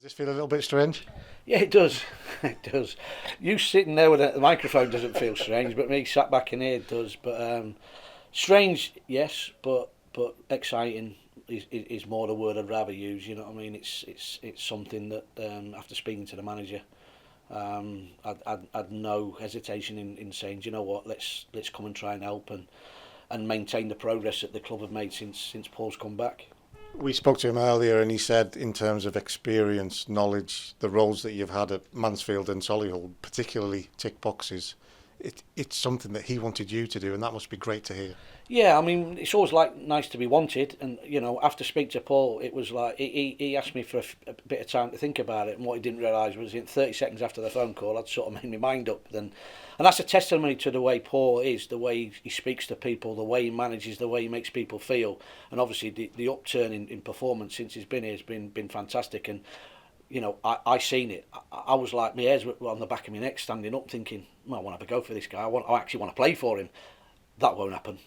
Does this feel a little bit strange? Yeah, it does. It does. You sitting there with the microphone doesn't feel strange, but me sat back in here does. But strange, yes, but exciting is more the word I'd rather use. You know what I mean? It's something that after speaking to the manager, I'd no hesitation in saying, do you know what, let's come and try and help and maintain the progress that the club have made since Paul's come back. We spoke to him earlier and he said in terms of experience, knowledge, the roles that you've had at Mansfield and Solihull, particularly tick boxes, it's something that he wanted you to do, and that must be great to hear. Yeah, I mean, it's always like nice to be wanted, and after speaking to Paul, it was like he asked me for a bit of time to think about it, and what he didn't realise was in 30 seconds after the phone call, I'd sort of made my mind up. And that's a testimony to the way Paul is, the way he speaks to people, the way he manages, the way he makes people feel, and obviously the upturn in performance since he's been here has been fantastic. And I seen it. I was like, my hairs were on the back of my neck, standing up, thinking, well, I want to have a go for this guy. I actually want to play for him. That won't happen.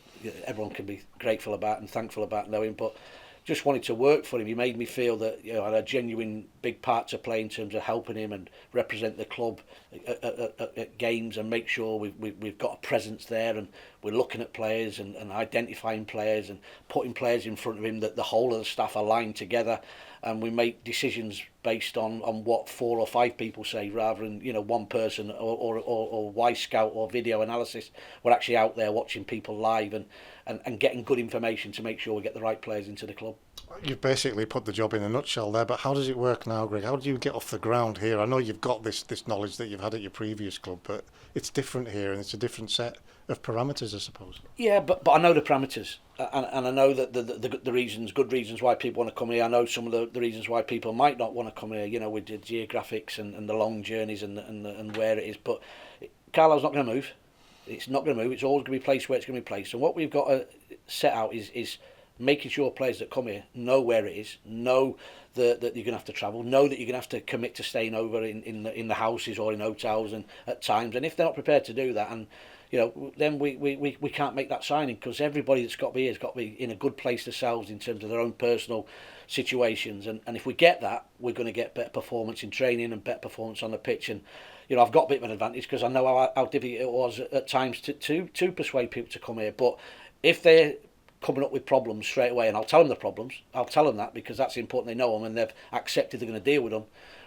Everyone can be grateful about and thankful about knowing, but just wanted to work for him. He made me feel that I had a genuine big part to play in terms of helping him and represent the club at games and make sure we've got a presence there, and we're looking at players and identifying players and putting players in front of him that the whole of the staff are aligned together, and we make decisions based on what 4 or 5 people say rather than one person or Y Scout or video analysis. We're actually out there watching people live and getting good information to make sure we get the right players into the club. You've basically put the job in a nutshell there, but how does it work now, Greg? How do you get off the ground here? I know you've got this knowledge that you've had at your previous club, but it's different here and it's a different set of parameters, I suppose. Yeah, but I know the parameters, and I know that the reasons, good reasons why people want to come here. I know some of the reasons why people might not want to come here, with the geographics and the long journeys and where it is. But Carlisle's not going to move. It's not going to move. It's always going to be placed where it's going to be placed. And what we've got to set out is making sure players that come here know where it is, know that you're going to have to travel, know that you're going to have to commit to staying over in the houses or in hotels and at times. And if they're not prepared to do that, and then we can't make that signing, because everybody that's got to be here has got to be in a good place themselves in terms of their own personal situations. And if we get that, we're going to get better performance in training and better performance on the pitch. And I've got a bit of an advantage because I know how difficult it was at times to persuade people to come here. But if they're coming up with problems straight away, and I'll tell them the problems, I'll tell them that because that's important, they know them and they've accepted they're going to deal with them,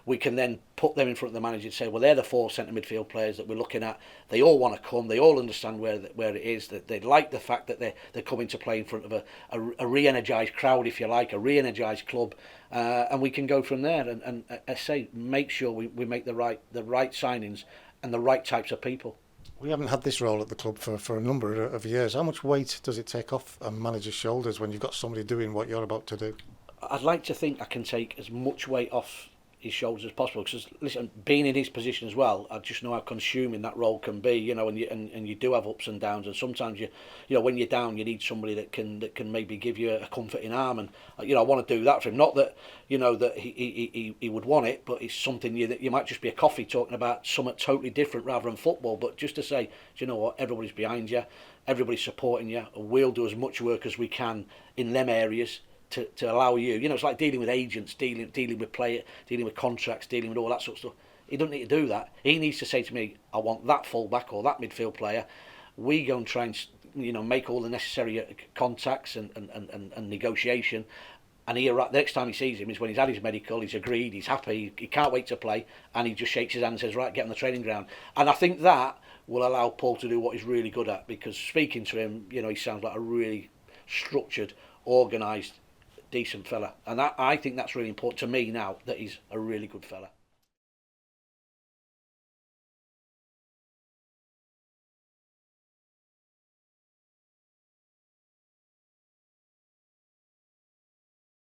we can then put them in front of the manager and say, well, they're the 4 centre midfield players that we're looking at. They all want to come, they all understand where it is, that they like the fact that they're coming to play in front of a re-energised crowd, if you like, a re-energised club, and we can go from there and I say make sure we make the right signings and the right types of people. We haven't had this role at the club for a number of years. How much weight does it take off a manager's shoulders when you've got somebody doing what you're about to do? I'd like to think I can take as much weight off his shoulders as possible, because listen, being in his position as well, I just know how consuming that role can be, and you do have ups and downs, and sometimes when you're down you need somebody that can maybe give you a comforting arm, and I want to do that for him, not that that he would want it, but it's something that you might just be a coffee talking about something totally different rather than football, but just to say, do you know what, everybody's behind you, everybody's supporting you, and we'll do as much work as we can in them areas to allow you. It's like dealing with agents, dealing with player, dealing with contracts, dealing with all that sort of stuff. He doesn't need to do that. He needs to say to me, I want that fullback or that midfield player. We go and try and make all the necessary contacts and negotiation. And the next time he sees him is when he's had his medical, he's agreed, he's happy, he can't wait to play, and he just shakes his hand and says, right, get on the training ground. And I think that will allow Paul to do what he's really good at, because speaking to him, he sounds like a really structured, organised, decent fella, and I think that's really important to me now, that he's a really good fella.